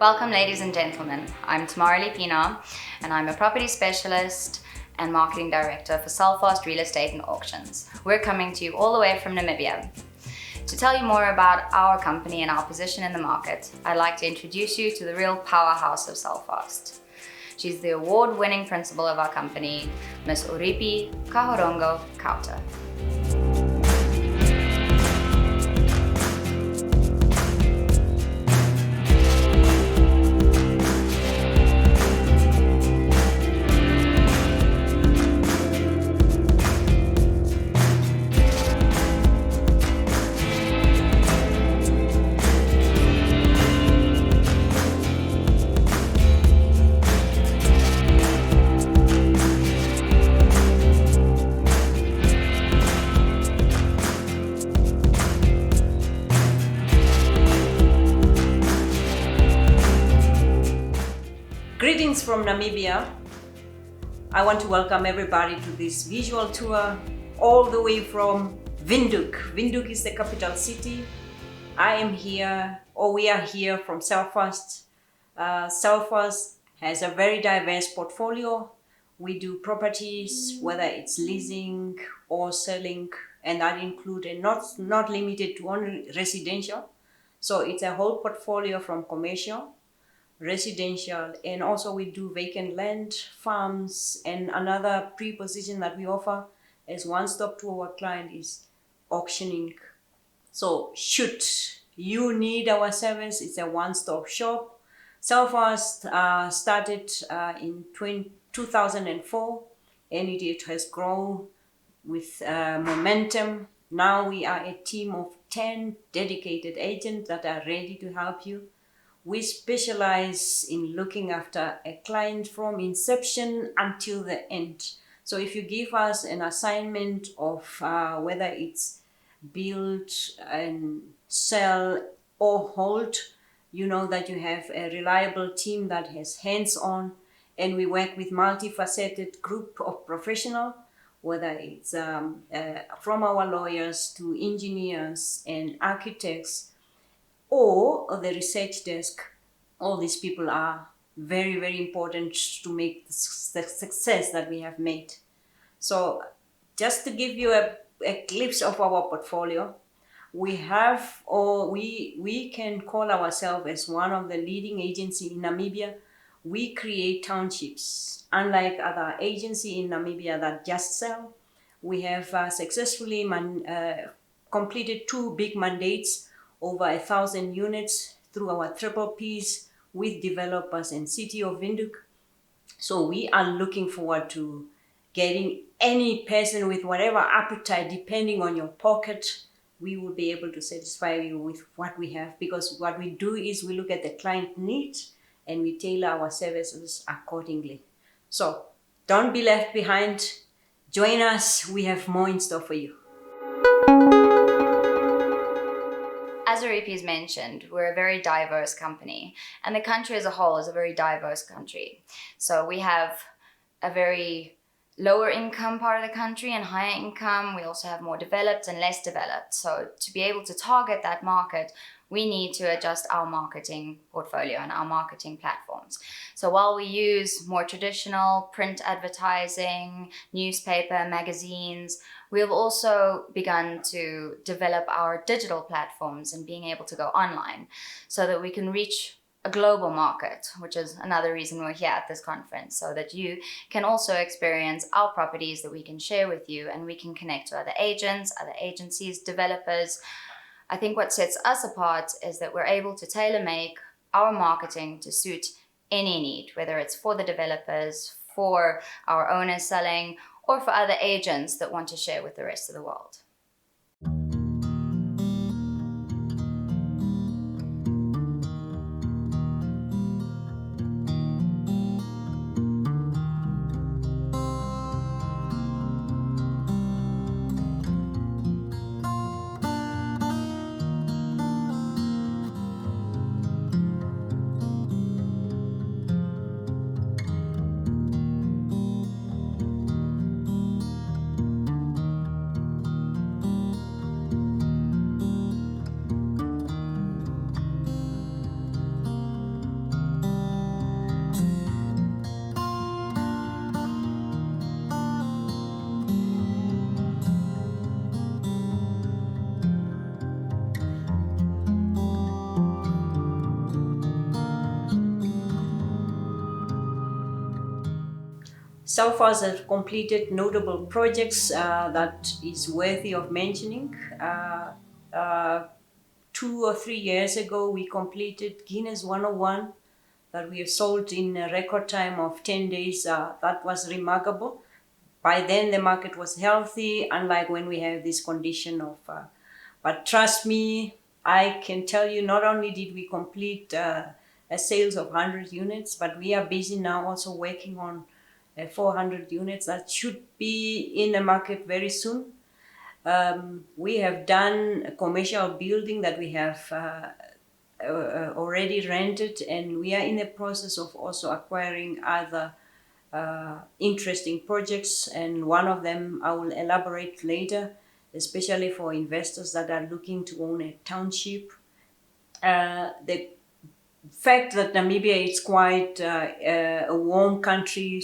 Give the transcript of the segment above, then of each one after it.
Welcome, ladies and gentlemen. I'm Tamara Lipina, and I'm a property specialist and marketing director for Selfast Real Estate and Auctions. We're coming to you all the way from Namibia. To tell you more about our company and our position in the market, I'd like to introduce you to the real powerhouse of Selfast. She's the award-winning principal of our company, Ms. Uripi Kahorongo Kauta. Greetings from Namibia. I want to welcome everybody to this visual tour all the way from Windhoek. Windhoek is the capital city. We are here from Selfast. Selfast has a very diverse portfolio. We do properties, whether it's leasing or selling, and that includes not limited to only residential. So it's a whole portfolio from commercial, residential, and also we do vacant land, farms, and another preposition that we offer as one-stop to our client is auctioning. So should you need our service, it's a one-stop shop. Selfast started in 2004 and it has grown with momentum. Now we are a team of 10 dedicated agents that are ready to help you. We specialize in looking after a client from inception until the end. So if you give us an assignment of whether it's build and sell or hold, you know that you have a reliable team that has hands-on, and we work with multifaceted group of professionals, whether it's from our lawyers to engineers and architects, or the research desk. All these people are very, very important to make the success that we have made. So just to give you a glimpse of our portfolio, we can call ourselves as one of the leading agencies in Namibia. We create townships. Unlike other agencies in Namibia that just sell, we have successfully completed 2 big mandates, over 1,000 units through our triple Ps with developers and City of Windhoek. So we are looking forward to getting any person with whatever appetite, depending on your pocket. We will be able to satisfy you with what we have, because what we do is we look at the client needs and we tailor our services accordingly. So don't be left behind. Join us. We have more in store for you. As Uripi has mentioned, we're a very diverse company, and the country as a whole is a very diverse country. So we have a very lower income part of the country and higher income. We also have more developed and less developed. So to be able to target that market, we need to adjust our marketing portfolio and our marketing platforms. So while we use more traditional print advertising, newspaper, magazines, we have also begun to develop our digital platforms and being able to go online so that we can reach a global market, which is another reason we're here at this conference, so that you can also experience our properties that we can share with you, and we can connect to other agents, other agencies, developers. I think what sets us apart is that we're able to tailor-make our marketing to suit any need, whether it's for the developers, for our owners selling, or for other agents that want to share with the rest of the world. Cellfast has completed notable projects that is worthy of mentioning. 2 or 3 years ago, we completed Guinness 101 that we have sold in a record time of 10 days. That was remarkable. By then, the market was healthy, unlike when we have this condition of. But trust me, I can tell you, not only did we complete a sales of 100 units, but we are busy now also working on 400 units that should be in the market very soon. We have done a commercial building that we have already rented, and we are in the process of also acquiring other interesting projects, and one of them I will elaborate later, especially for investors that are looking to own a township. The fact that Namibia is quite a warm country,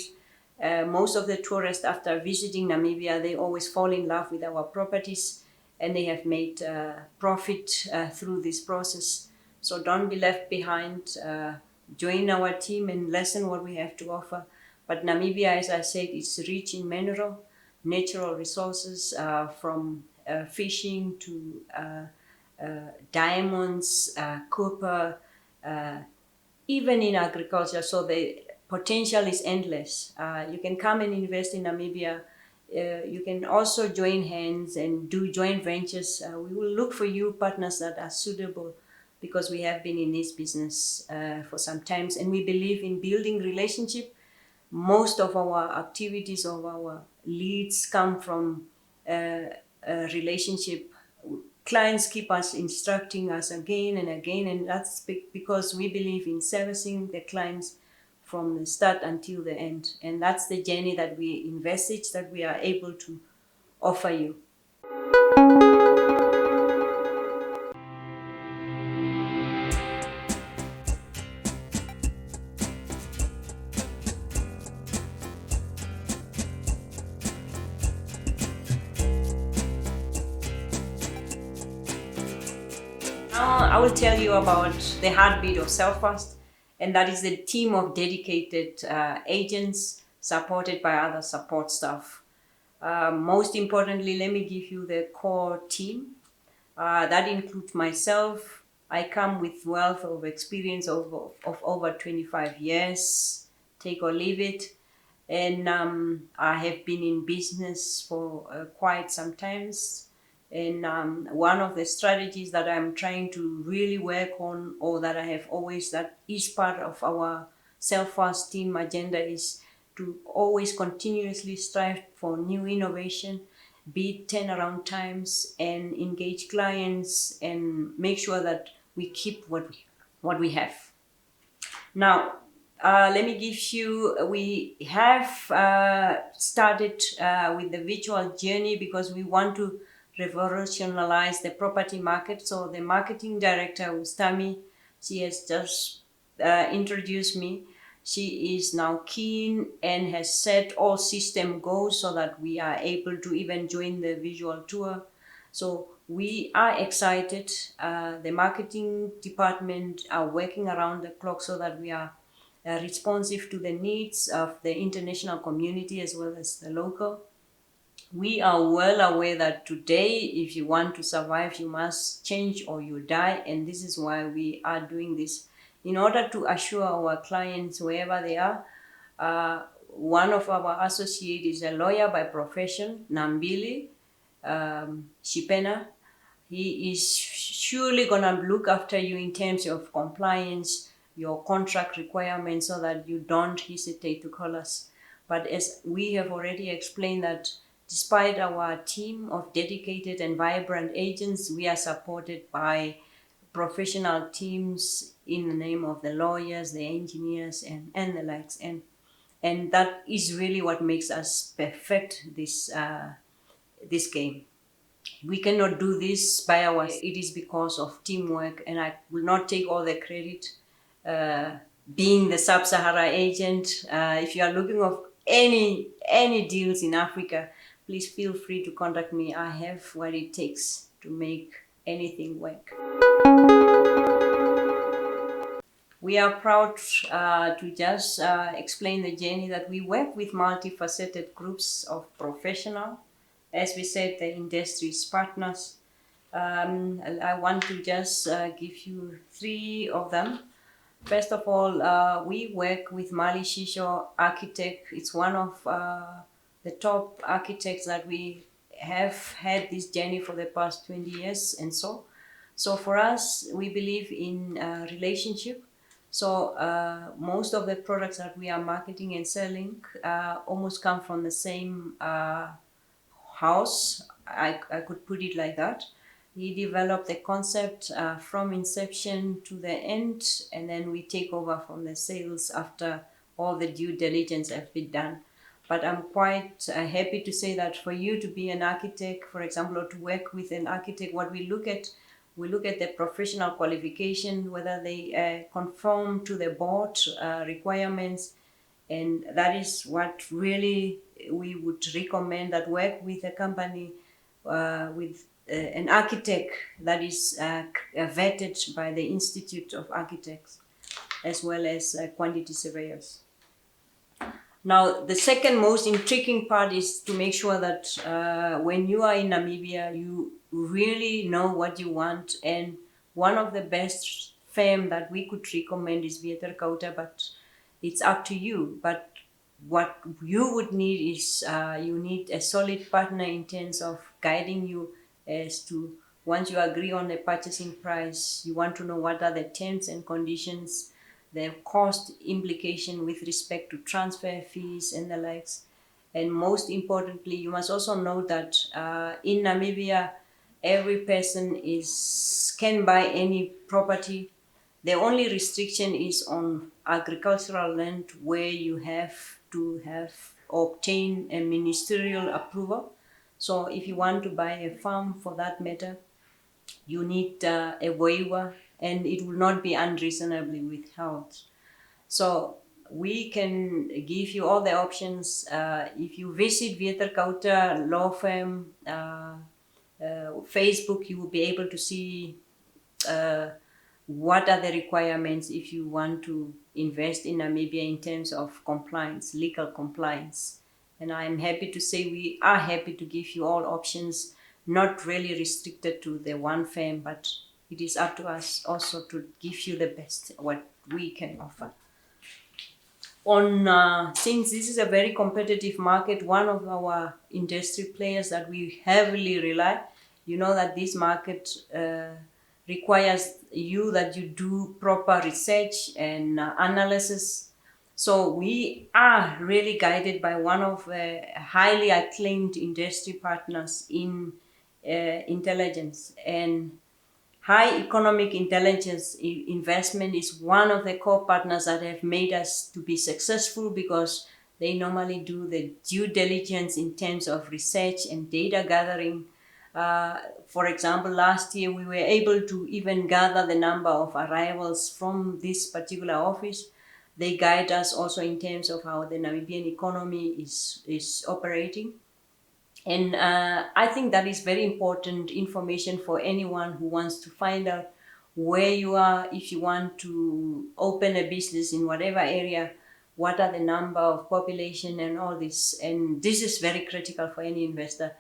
most of the tourists, after visiting Namibia, they always fall in love with our properties, and they have made profit through this process. So don't be left behind. Join our team and listen what we have to offer. But Namibia, as I said, is rich in natural resources, from fishing to diamonds, copper, even in agriculture. So the potential is endless. You can come and invest in Namibia. You can also join hands and do joint ventures. We will look for you partners that are suitable, because we have been in this business for some time, and we believe in building relationship. Most of our activities, of our leads, come from a relationship. Clients keep us instructing us again and again, and that's because we believe in servicing the clients from the start until the end. And that's the journey that we envisage, that we are able to offer you. Now I will tell you about the heartbeat of Cellfast, and that is the team of dedicated agents supported by other support staff. Most importantly, let me give you the core team. That includes myself. I come with wealth of experience of over 25 years, take or leave it. And I have been in business for quite some times. And one of the strategies that I'm trying to really work on, or that I have always, that is part of our Cellfast team agenda, is to always continuously strive for new innovation, beat turnaround times, and engage clients and make sure that we keep what we have. Now, let me give you, we have started with the virtual journey because we want to revolutionize the property market. So the marketing director, Ustami, she has just introduced me. She is now keen and has set all system goals so that we are able to even join the visual tour. So we are excited. The marketing department are working around the clock so that we are responsive to the needs of the international community as well as the local. We are well aware that today, if you want to survive, you must change or you die. And this is why we are doing this, in order to assure our clients, wherever they are. One of our associates is a lawyer by profession, Nambili Shipena. He is surely going to look after you in terms of compliance, your contract requirements, so that you don't hesitate to call us. But as we have already explained, that despite our team of dedicated and vibrant agents, we are supported by professional teams in the name of the lawyers, the engineers, and the likes. And that is really what makes us perfect this game. We cannot do this by ourselves. It is because of teamwork, and I will not take all the credit. Being the Sub-Sahara agent, if you are looking of any deals in Africa, please feel free to contact me. I have what it takes to make anything work. We are proud to just explain the journey that we work with multifaceted groups of professionals. As we said, the industry's partners. I want to just give you three of them. First of all, we work with Mali Shisho Architect. It's one of the top architects that we have had this journey for the past 20 years and so. So for us, we believe in relationship. So most of the products that we are marketing and selling almost come from the same house. I could put it like that. He developed the concept from inception to the end, and then we take over from the sales after all the due diligence has been done. But I'm quite happy to say that for you to be an architect, for example, or to work with an architect, what we look at the professional qualification, whether they conform to the board requirements, and that is what really we would recommend, that work with a company with an architect that is vetted by the Institute of Architects, as well as quantity surveyors. Now, the second most intriguing part is to make sure that when you are in Namibia, you really know what you want. And one of the best firm that we could recommend is Vieter Kauta, but it's up to you. But what you would need is you need a solid partner in terms of guiding you as to, once you agree on the purchasing price, you want to know what are the terms and conditions, the cost implication with respect to transfer fees and the likes. And most importantly, you must also know that in Namibia, every person can buy any property. The only restriction is on agricultural land, where you have to obtain a ministerial approval. So if you want to buy a farm, for that matter, you need a waiver, and it will not be unreasonably withheld. So we can give you all the options. If you visit Vieter Kauta Law Firm Facebook, you will be able to see what are the requirements if you want to invest in Namibia in terms of compliance, legal compliance. And I'm happy to say we are happy to give you all options, not really restricted to the one firm, but it is up to us also to give you the best what we can offer. Since this is a very competitive market, one of our industry players that we heavily rely, you know that this market requires that you do proper research and analysis. So we are really guided by one of the highly acclaimed industry partners in intelligence. And high economic intelligence investment is one of the core partners that have made us to be successful, because they normally do the due diligence in terms of research and data gathering. For example, last year we were able to even gather the number of arrivals from this particular office. They guide us also in terms of how the Namibian economy is operating. And I think that is very important information for anyone who wants to find out where you are, if you want to open a business in whatever area, what are the number of population and all this. And this is very critical for any investor,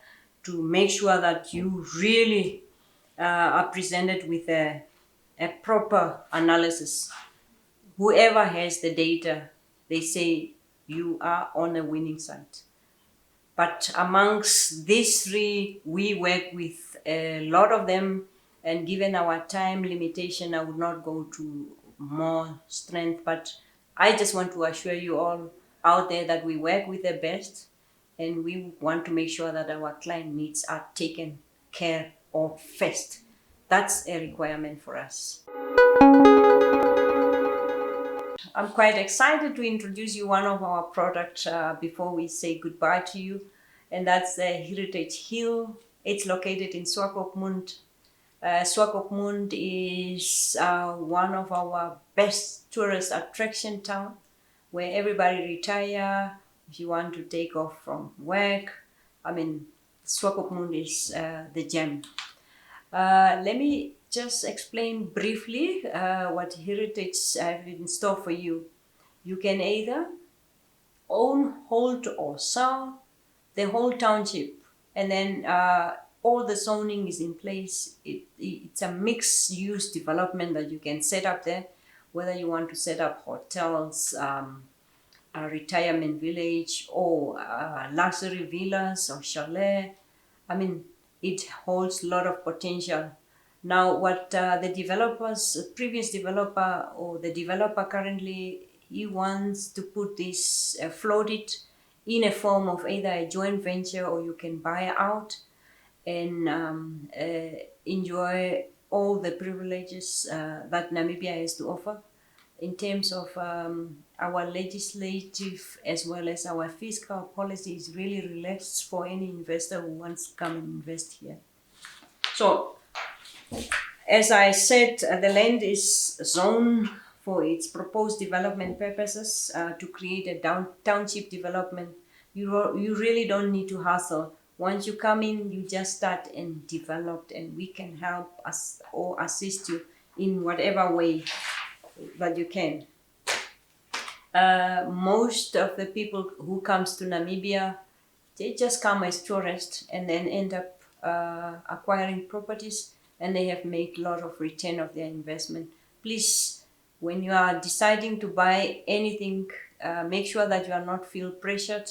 to make sure that you really are presented with a proper analysis. Whoever has the data, they say you are on a winning side. But amongst these three, we work with a lot of them, and given our time limitation, I would not go to more strength, but I just want to assure you all out there that we work with the best, and we want to make sure that our client needs are taken care of first. That's a requirement for us. I'm quite excited to introduce you one of our products before we say goodbye to you, and that's the Heritage Hill. It's located in Swakopmund. Swakopmund is one of our best tourist attraction town, where everybody retire. If you want to take off from work, Swakopmund is the gem. Let me just explain briefly what heritage have in store for you. You can either own, hold, or sell the whole township, and then all the zoning is in place. It's a mixed use development that you can set up there, whether you want to set up hotels, a retirement village, or luxury villas or chalet. I mean, it holds a lot of potential. Now, what previous developer or the developer currently, he wants to put this, float it in a form of either a joint venture or you can buy out and enjoy all the privileges that Namibia has to offer in terms of our legislative as well as our fiscal policy is really relaxed for any investor who wants to come and invest here. So, as I said, the land is zoned for its proposed development purposes to create a township development. You really don't need to hustle. Once you come in, you just start and develop, and we can help us or assist you in whatever way that you can. Most of the people who comes to Namibia, they just come as tourists and then end up acquiring properties, and they have made a lot of return of their investment. Please, when you are deciding to buy anything, make sure that you are not feel pressured.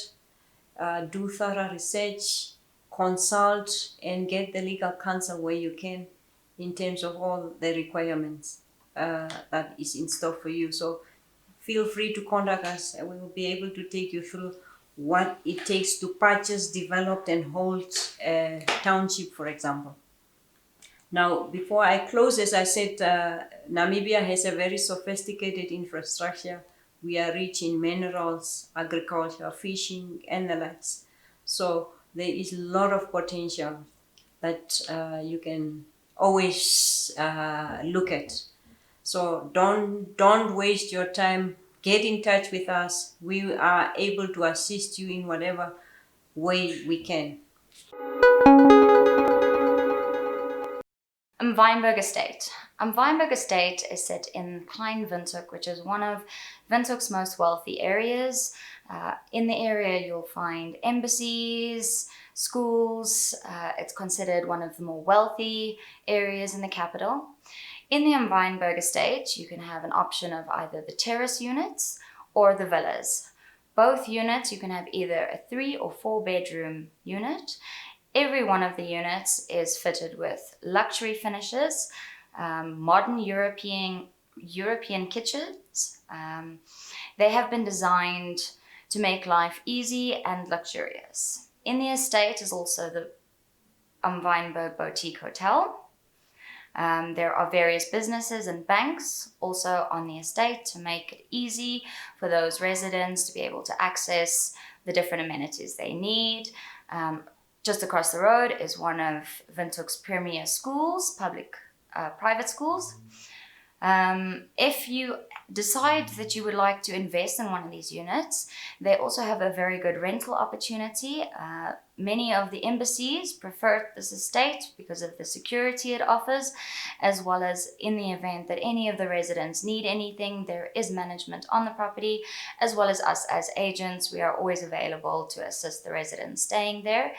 Do thorough research, consult, and get the legal counsel where you can in terms of all the requirements that is in store for you. So feel free to contact us and we will be able to take you through what it takes to purchase, develop, and hold a township, for example. Now, before I close, as I said, Namibia has a very sophisticated infrastructure. We are rich in minerals, agriculture, fishing, and the likes. So there is a lot of potential that you can always look at. So don't waste your time. Get in touch with us. We are able to assist you in whatever way we can. Weinberg Estate. Weinberg Estate is set in Klein Windhoek, which is one of Windhoek's most wealthy areas. In the area, you'll find embassies, schools. It's considered one of the more wealthy areas in the capital. In the Weinberg Estate, you can have an option of either the terrace units or the villas. Both units, you can have either a 3 or 4 bedroom unit. Every one of the units is fitted with luxury finishes, modern European kitchens. They have been designed to make life easy and luxurious. In the estate is also the Weinberg Boutique Hotel. There are various businesses and banks also on the estate to make it easy for those residents to be able to access the different amenities they need. Just across the road is one of Windhoek's premier schools, private schools. If you decide that you would like to invest in one of these units, they also have a very good rental opportunity. Many of the embassies prefer this estate because of the security it offers, as well as in the event that any of the residents need anything, there is management on the property, as well as us as agents. We are always available to assist the residents staying there.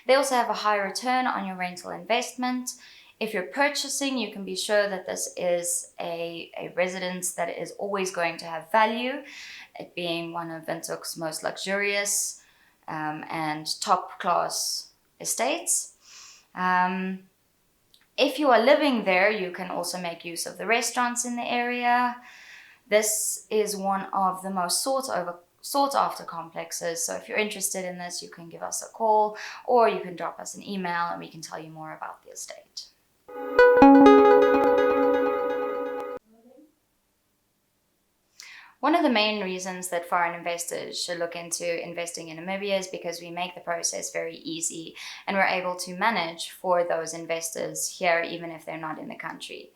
They also have a high return on your rental investment. If you're purchasing, you can be sure that this is a residence that is always going to have value, it being one of Windhoek's most luxurious and top-class estates. If you are living there, you can also make use of the restaurants in the area. This is one of the most sought after complexes. So if you're interested in this, you can give us a call or you can drop us an email and we can tell you more about the estate. One of the main reasons that foreign investors should look into investing in Namibia is because we make the process very easy and we're able to manage for those investors here even if they're not in the country.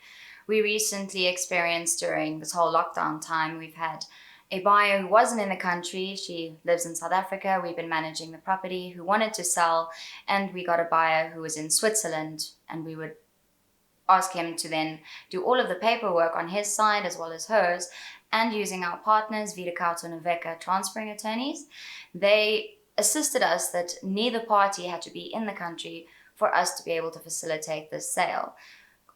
We recently experienced during this whole lockdown time, we've had a buyer who wasn't in the country. She lives in South Africa. We've been managing the property, who wanted to sell, and we got a buyer who was in Switzerland, and we would ask him to then do all of the paperwork on his side as well as hers, and using our partners, Vita Kauto and Aveka transferring attorneys, they assisted us that neither party had to be in the country for us to be able to facilitate this sale.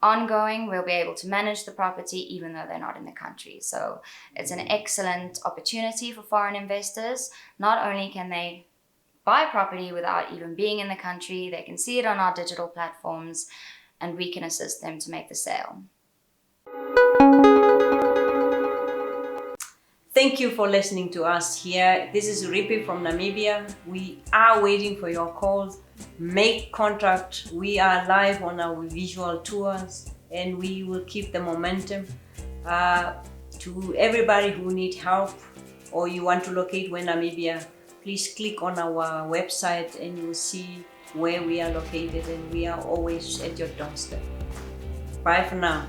Ongoing, we'll be able to manage the property even though they're not in the country. So it's an excellent opportunity for foreign investors. Not only can they buy property without even being in the country, they can see it on our digital platforms, and we can assist them to make the sale. Thank you for listening to us here. This is Ripi from Namibia. We are waiting for your calls. Make contact. We are live on our visual tours and we will keep the momentum. To everybody who need help or you want to locate where Namibia, please click on our website and you will see where we are located, and we are always at your doorstep. Bye for now.